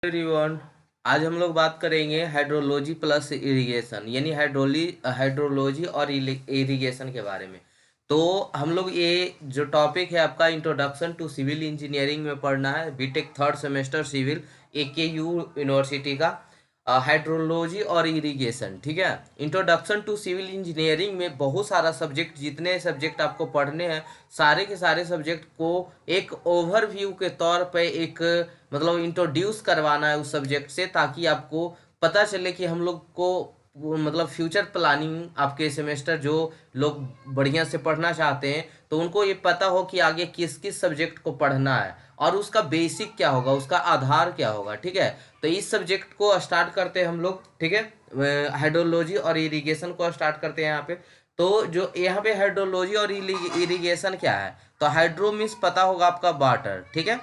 Everyone, आज हम लोग बात करेंगे हाइड्रोलॉजी प्लस इरिगेशन यानी हाइड्रोलॉजी और इरिगेशन के बारे में। तो हम लोग ये जो टॉपिक है आपका इंट्रोडक्शन टू सिविल इंजीनियरिंग में पढ़ना है, BTech third semester civil AKU university का हाइड्रोलॉजी और इरिगेशन। ठीक है, इंट्रोडक्शन टू सिविल इंजीनियरिंग में बहुत सारा सब्जेक्ट, जितने सब्जेक्ट आपको पढ़ने हैं सारे के सारे सब्जेक्ट को एक ओवरव्यू के तौर पे एक मतलब इंट्रोड्यूस करवाना है उस सब्जेक्ट से, ताकि आपको पता चले कि हम लोग को मतलब फ्यूचर प्लानिंग आपके सेमेस्टर जो लोग बढ़िया से पढ़ना चाहते हैं तो उनको ये पता हो कि आगे किस किस सब्जेक्ट को पढ़ना है और उसका बेसिक क्या होगा, उसका आधार क्या होगा। ठीक है, तो इस सब्जेक्ट को स्टार्ट करते हैं हम लोग। ठीक है, हाइड्रोलॉजी और इरिगेशन को स्टार्ट करते हैं यहाँ पे। तो जो यहाँ पे हाइड्रोलॉजी और इरिगेशन क्या है, तो हाइड्रो मीन्स पता होगा आपका वाटर। ठीक है,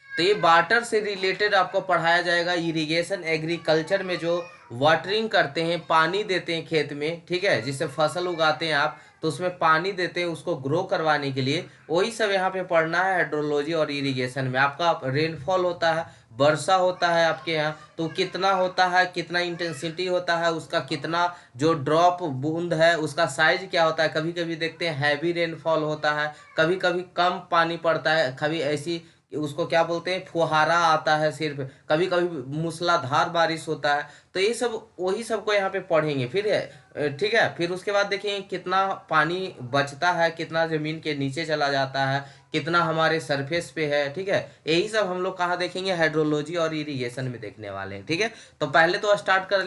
तो ये वाटर से रिलेटेड आपको पढ़ाया जाएगा। इरिगेशन एग्रीकल्चर में जो वाटरिंग करते हैं, पानी देते हैं खेत में, ठीक है, जिससे फसल उगाते हैं आप, तो उसमें पानी देते हैं उसको ग्रो करवाने के लिए, वही सब यहाँ पे पढ़ना है हाइड्रोलॉजी और इरिगेशन में। आपका रेनफॉल होता है, वर्षा होता है आपके यहाँ, तो कितना होता है, कितना इंटेंसिटी होता है उसका, कितना जो ड्रॉप बूंद है उसका साइज क्या होता है। कभी कभी देखते हैं हैवी रेनफॉल होता है, कभी कभी कम पानी पड़ता है, कभी ऐसी उसको क्या बोलते हैं फुहारा आता है सिर्फ, कभी कभी मूसलाधार बारिश होता है। तो ये सब वही सबको यहाँ पे पढ़ेंगे फिर है। ठीक है, फिर उसके बाद देखेंगे कितना पानी बचता है, कितना जमीन के नीचे चला जाता है, कितना हमारे सरफेस पे है। ठीक है, यही सब हम लोग कहाँ देखेंगे, हाइड्रोलॉजी और इरिगेशन में देखने वाले हैं। ठीक है, तो पहले तो स्टार्ट कर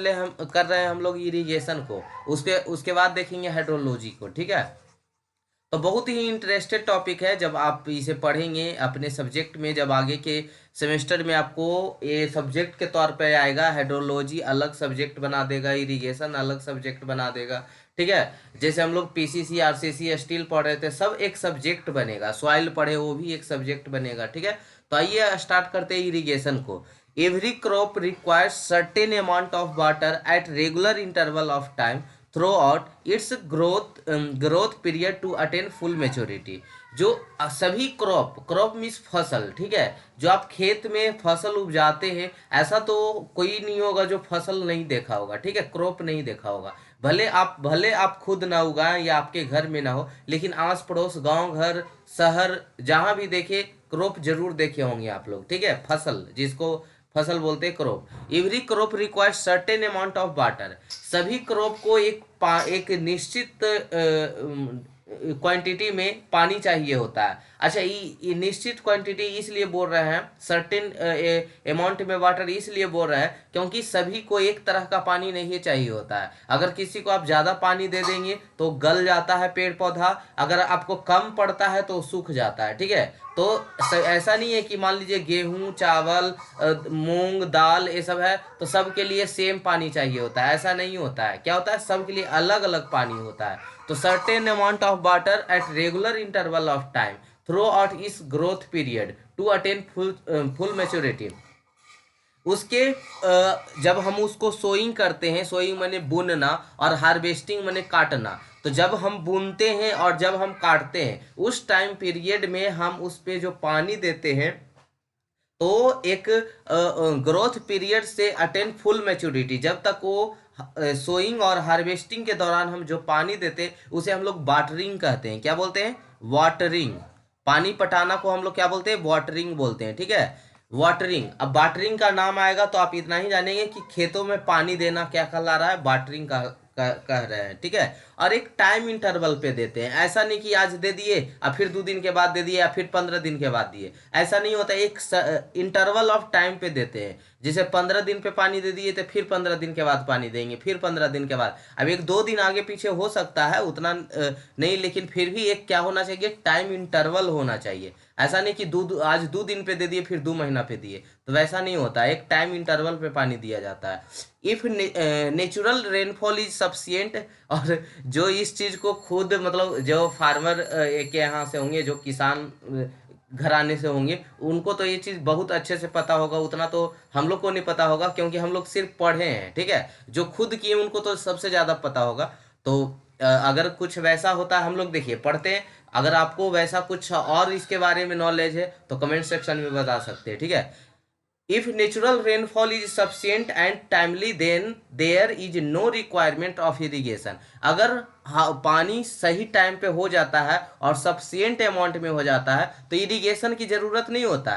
रहे हैं हम लोग इरिगेशन को, उसके उसके बाद देखेंगे हाइड्रोलॉजी को। ठीक है, तो बहुत ही इंटरेस्टेड टॉपिक है। जब आप इसे पढ़ेंगे अपने सब्जेक्ट में, जब आगे के सेमेस्टर में आपको ये सब्जेक्ट के तौर पे आएगा, हाइड्रोलॉजी अलग सब्जेक्ट बना देगा, इरिगेशन अलग सब्जेक्ट बना देगा। ठीक है, जैसे हम लोग PCC RCC स्टील पढ़ रहे थे, सब एक सब्जेक्ट बनेगा। सॉइल पढ़े वो भी एक सब्जेक्ट बनेगा। ठीक है, तो आइए स्टार्ट करते हैं इरिगेशन को। Every crop requires certain amount of water at regular interval of time throughout its growth period to attain full maturity. जो सभी क्रॉप, क्रॉप मीन्स फसल, ठीक है, जो आप खेत में फसल उपजाते हैं, ऐसा तो कोई नहीं होगा जो फसल नहीं देखा होगा। ठीक है, क्रॉप नहीं देखा होगा। भले आप खुद ना उगाएं या आपके घर में ना हो, लेकिन आस पड़ोस गांव घर शहर जहां भी देखे क्रॉप जरूर देखे होंगे आप लोग। ठीक है, फसल जिसको फसल बोलते हैं crop. Every crop requires certain amount of water. सभी क्रॉप को एक निश्चित क्वांटिटी में पानी चाहिए होता है। अच्छा, ये निश्चित क्वांटिटी इसलिए बोल रहे हैं, सर्टेन अमाउंट में वाटर इसलिए बोल रहे हैं क्योंकि सभी को एक तरह का पानी नहीं चाहिए होता है। अगर किसी को आप ज़्यादा पानी दे देंगे तो गल जाता है पेड़ पौधा, अगर आपको कम पड़ता है तो सूख जाता है। ठीक है, तो ऐसा नहीं है कि मान लीजिए गेहूं चावल मूंग दाल ये सब है तो सबके लिए सेम पानी चाहिए होता है, ऐसा नहीं होता है। क्या होता है, सबके लिए अलग अलग पानी होता है। तो certain amount of water at regular interval of time throughout इस growth period to attain full maturity. उसके जब हम उसको सोइंग करते हैं, सोइंग माने बुनना और हार्वेस्टिंग माने काटना, तो जब हम बुनते हैं और जब हम काटते हैं उस टाइम पीरियड में हम उस पे जो पानी देते हैं, तो एक ग्रोथ पीरियड से अटेन फुल मैच्योरिटी, जब तक वो सोइंग और हार्वेस्टिंग के दौरान हम जो पानी देते हैं उसे हम लोग वाटरिंग कहते हैं। क्या बोलते हैं, वाटरिंग। पानी पटाना को हम लोग क्या बोलते हैं, वाटरिंग बोलते हैं। ठीक है, वाटरिंग। अब वाटरिंग का नाम आएगा तो आप इतना ही जानेंगे कि खेतों में पानी देना क्या कहला रहा है, वाटरिंग का कह रहे हैं। ठीक है, और एक टाइम इंटरवल पे देते हैं। ऐसा नहीं कि आज दे दिए और फिर 2 दिन के बाद दे दिए या फिर 15 दिन के बाद दिए, ऐसा नहीं होता। एक इंटरवल ऑफ टाइम पे देते हैं। जैसे 15 दिन पे पानी दे दिए तो फिर 15 दिन के बाद पानी देंगे, फिर 15 दिन के बाद। अब 1-2 दिन आगे पीछे हो सकता है, उतना नहीं, लेकिन फिर भी एक क्या होना चाहिए, टाइम इंटरवल होना चाहिए। ऐसा नहीं कि आज 2 दिन पे दे दिए फिर 2 महीना पे दिए, तो वैसा नहीं होता। एक टाइम इंटरवल पे पानी दिया जाता है। If natural rainfall is sufficient. और जो इस चीज को खुद मतलब जो फार्मर के यहाँ से होंगे, जो किसान घराने से होंगे, उनको तो ये चीज बहुत अच्छे से पता होगा। उतना तो हम लोग को नहीं पता होगा क्योंकि हम लोग सिर्फ पढ़े हैं। ठीक है, जो खुद किए उनको तो सबसे ज्यादा पता होगा। तो अगर कुछ वैसा होता है, हम लोग देखिए पढ़ते हैं, अगर आपको वैसा कुछ और इसके बारे में नॉलेज है तो कमेंट सेक्शन में बता सकते हैं। ठीक है, if natural rainfall is sufficient and timely then there is no requirement of irrigation. अगर पानी सही टाइम पे हो जाता है और सफिशिएंट अमाउंट में हो जाता है तो इरिगेशन की जरूरत नहीं होता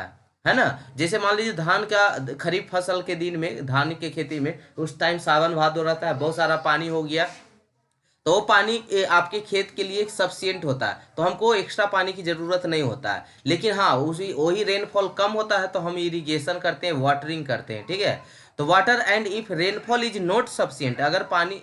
है ना। जैसे मान लीजिए धान का खरीफ फसल के दिन में धान के खेती में उस टाइम सावन भादो रहता है, बहुत सारा पानी हो गया, तो वो पानी आपके खेत के लिए सफिशिएंट होता है, तो हमको एक्स्ट्रा पानी की ज़रूरत नहीं होता है। लेकिन हाँ, उसी वही रेनफॉल कम होता है तो हम इरिगेशन करते हैं, वाटरिंग करते हैं, ठीक है। तो water and if rainfall is not sufficient, अगर पानी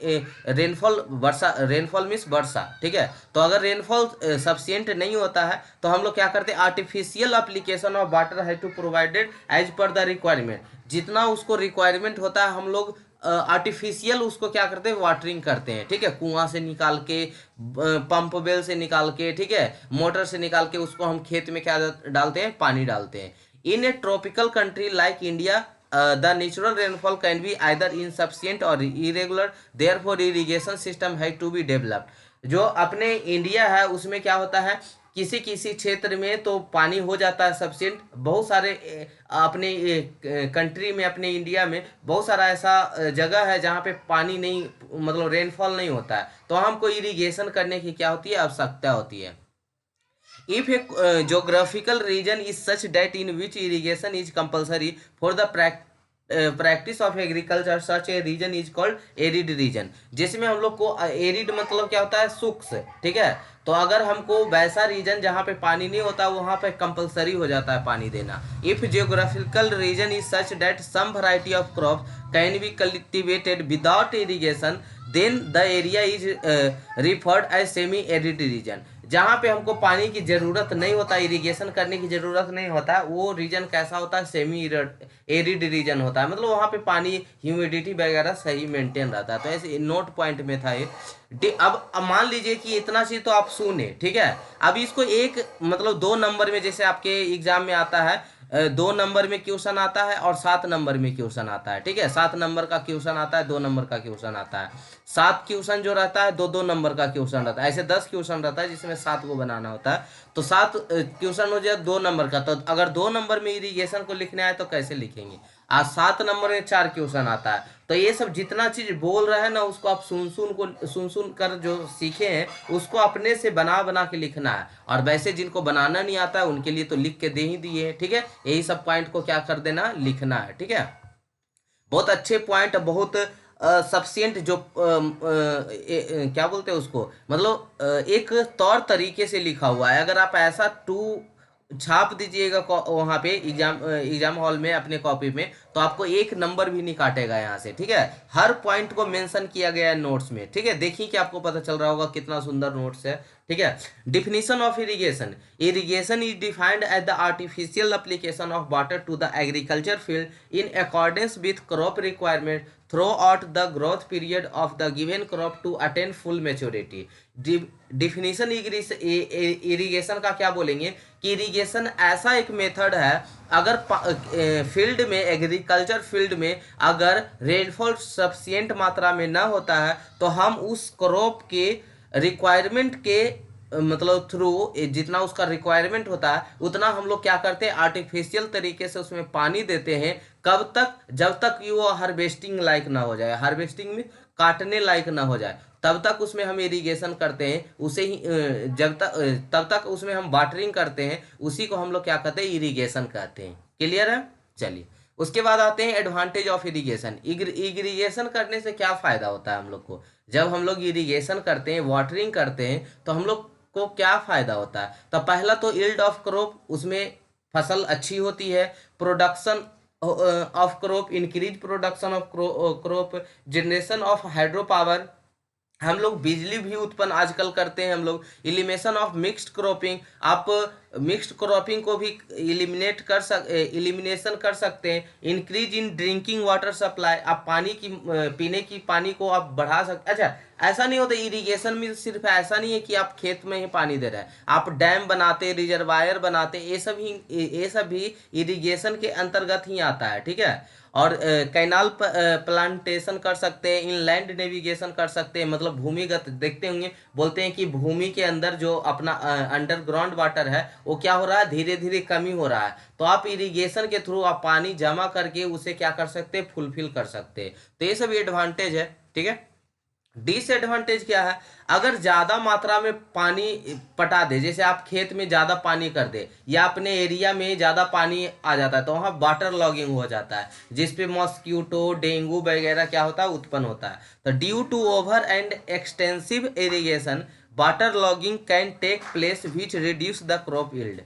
रेनफॉल वर्षा, रेनफॉल मीन्स वर्षा, ठीक है, तो अगर रेनफॉल सफिशिएंट नहीं होता है तो हम लोग क्या करते हैं, आर्टिफिशियल अप्लीकेशन ऑफ वाटर है to provided as per the requirement. जितना उसको रिक्वायरमेंट होता है हम लोग आर्टिफिशियल उसको क्या करते हैं, वाटरिंग करते हैं, ठीक है, कुआं से निकाल के, पंप वेल से निकाल के, ठीक है, मोटर से निकाल के उसको हम खेत में क्या डालते हैं, पानी डालते हैं। In a tropical country like India the natural rainfall can be either insufficient और इरेगुलर, देयरफॉर इरिगेशन सिस्टम है टू बी डेवलप्ड। जो अपने इंडिया है उसमें क्या होता है, किसी किसी क्षेत्र में तो पानी हो जाता है सफिशिएंट, बहुत सारे अपने कंट्री में, अपने इंडिया में बहुत सारा ऐसा जगह है जहाँ पे पानी नहीं, मतलब रेनफॉल नहीं होता है, तो हमको इरिगेशन करने की क्या होती है, आवश्यकता होती है। If a geographical region is such that in which irrigation is compulsory for the practice of agriculture, such a region is called arid region। जिसमें हम लोग को एरिड मतलब क्या होता है, शुष्क, ठीक है। तो अगर हमको वैसा रीजन जहाँ पे पानी नहीं होता वहाँ पे कंपलसरी हो जाता है पानी देना। If geographical region is such that some variety of crop can be cultivated without irrigation, then the area is referred as semi arid region. जहाँ पे हमको पानी की ज़रूरत नहीं होता, इरिगेशन करने की ज़रूरत नहीं होता, वो रीजन कैसा होता है, सेमी एरिड रीजन होता है, मतलब वहाँ पे पानी ह्यूमिडिटी वगैरह सही मेंटेन रहता है। तो ऐसे नोट पॉइंट में था ये। अब मान लीजिए कि इतना चीज तो आप सुने, ठीक है। अब इसको एक मतलब 2 नंबर में, जैसे आपके एग्जाम में आता है 2 नंबर में क्वेश्चन आता है और 7 नंबर में क्वेश्चन आता है, ठीक है। 7 नंबर का क्वेश्चन आता है, 2 नंबर का क्वेश्चन आता है। 7 क्वेश्चन जो रहता है 2 2 नंबर का क्वेश्चन रहता है, ऐसे 10 क्वेश्चन रहता है जिसमें 7 को बनाना होता है। तो 7 क्वेश्चन हो जाए 2 नंबर का, तो अगर 2 नंबर में इरिगेशन को लिखना है तो कैसे लिखेंगे। आज 7 नंबर में 4 क्वेश्चन आता है। तो ये सब जितना चीज बोल रहे हैं ना उसको आप सुन सुन कर जो सीखे हैं उसको अपने से बना बना के लिखना है। और वैसे जिनको बनाना नहीं आता है उनके लिए तो लिख के दे ही दिए हैं, ठीक है। यही सब पॉइंट को क्या कर देना, लिखना है, ठीक है। बहुत अच्छे पॉइंट, बहुत सफिशिएंट जो क्या बोलते हैं उसको, मतलब एक तौर तरीके से लिखा हुआ है। अगर आप ऐसा छाप दीजिएगा वहाँ पे एग्जाम हॉल में अपने कॉपी में, तो आपको 1 नंबर भी नहीं काटेगा यहाँ से, ठीक है। हर पॉइंट को मेंशन किया गया है नोट्स में, ठीक है। देखिए कि आपको पता चल रहा होगा कितना सुंदर नोट्स है, ठीक है। Definition of irrigation. Irrigation is defined as the artificial application of water to the agriculture field in accordance with crop requirement throughout the growth period of the given crop to attain full maturity. Definition irrigation का क्या बोलेंगे कि irrigation ऐसा एक method है, अगर field में, agriculture field में अगर रेनफॉल सफिशिएंट मात्रा में ना होता है तो हम उस क्रॉप के रिक्वायरमेंट के मतलब थ्रू जितना उसका रिक्वायरमेंट होता है उतना हम लोग क्या करते हैं, आर्टिफिशियल तरीके से उसमें पानी देते हैं। कब तक, जब तक कि वो हार्वेस्टिंग लायक ना हो जाए, हार्वेस्टिंग में काटने लायक ना हो जाए, तब तक उसमें हम इरिगेशन करते हैं। उसे ही जब तक तब तक उसमें हम वाटरिंग करते हैं, उसी को हम लोग क्या कहते हैं, इरिगेशन कहते हैं। क्लियर है, चलिए। उसके बाद आते हैं एडवांटेज ऑफ इरिगेशन। इरिगेशन करने से क्या फायदा होता है हम लोग को। जब हम लोग इरिगेशन करते हैं, वाटरिंग करते हैं, तो हम लोग को क्या फायदा होता है। तो पहला तो यील्ड ऑफ क्रॉप, उसमें फसल अच्छी होती है। Production of crop, increase production of crop. Generation of hydro power, हम लोग बिजली भी उत्पन्न आजकल करते हैं हम लोग। एलिमिनेशन ऑफ मिक्स्ड क्रॉपिंग, आप मिक्स्ड क्रॉपिंग को भी एलिमिनेशन कर सकते हैं। Increase in drinking water supply, आप पानी की पीने की पानी को आप बढ़ा सकते। अच्छा, ऐसा नहीं होता इरिगेशन में, सिर्फ ऐसा नहीं है कि आप खेत में ही पानी दे रहे हैं, आप डैम बनाते, रिजर्वायर बनाते, ये सब भी इरिगेशन के अंतर्गत ही आता है, ठीक है। और कैनाल प्लांटेशन कर सकते हैं, इनलैंड नेविगेशन कर सकते हैं, मतलब भूमिगत, देखते होंगे बोलते हैं कि भूमि के अंदर जो अपना अंडरग्राउंड वाटर है वो क्या हो रहा है, धीरे धीरे कमी हो रहा है। तो आप इरिगेशन के थ्रू आप पानी जमा करके उसे क्या कर सकते हैं, फुलफिल कर सकते हैं। तो ये सब एडवांटेज है, ठीक है। डिसएडवांटेज क्या है, अगर ज्यादा मात्रा में पानी पटा दे, जैसे आप खेत में ज्यादा पानी कर दे या अपने एरिया में ज्यादा पानी आ जाता है, तो वहाँ वाटर लॉगिंग हो जाता है, जिसपे मॉस्क्यूटो डेंगू वगैरह क्या होता है, उत्पन्न होता है। तो due to over and extensive irrigation water logging can take place which reduce the crop yield.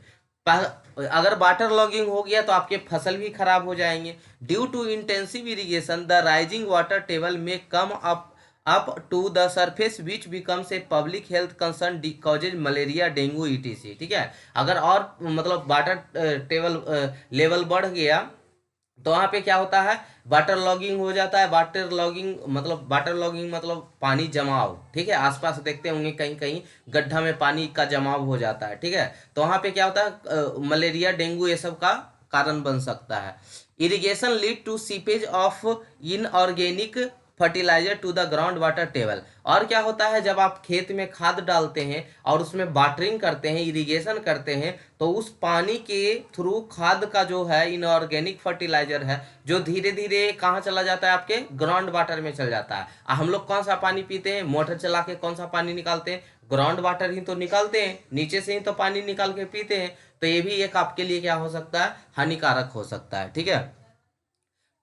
अगर वाटर लॉगिंग हो गया तो आपके फसल भी खराब हो जाएंगे। Due to intensive irrigation the rising water table में come up to the surface which becomes a public health concern causes malaria dengue ETC, ठीक है। अगर और मतलब वाटर टेबल लेवल बढ़ गया तो वहाँ पे क्या होता है, वाटर लॉगिंग हो जाता है। वाटर लॉगिंग मतलब पानी जमाव, ठीक है। आसपास देखते होंगे कहीं कहीं गड्ढा में पानी का जमाव हो जाता है, ठीक है। तो वहाँ पे क्या होता है, मलेरिया डेंगू ये सब का कारण बन सकता है। Irrigation lead to seepage of inorganic fertiliser to the ground water table. और क्या होता है, जब आप खेत में खाद डालते हैं और उसमें वाटरिंग करते हैं, इरिगेशन करते हैं, तो उस पानी के थ्रू खाद का जो है इनऑर्गेनिक फर्टिलाइजर है, जो धीरे धीरे कहाँ चला जाता है, आपके ग्राउंड वाटर में चल जाता है। हम लोग कौन सा पानी पीते हैं, मोटर चला के कौन सा पानी निकालते हैं, ग्राउंड वाटर ही तो निकालते हैं, नीचे से ही तो पानी निकाल के पीते हैं। तो ये भी एक आपके लिए क्या हो सकता है, हानिकारक हो सकता है, ठीक है।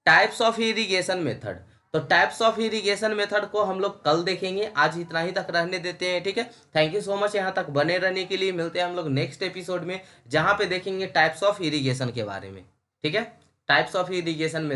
टाइप्स ऑफ इरिगेशन मेथड, तो टाइप्स ऑफ इरिगेशन मेथड को हम लोग कल देखेंगे, आज इतना ही तक रहने देते हैं, ठीक है। थैंक यू सो मच यहाँ तक बने रहने के लिए। मिलते हैं हम लोग नेक्स्ट एपिसोड में, जहाँ पे देखेंगे टाइप्स ऑफ इरिगेशन के बारे में, ठीक है। टाइप्स ऑफ इरिगेशन में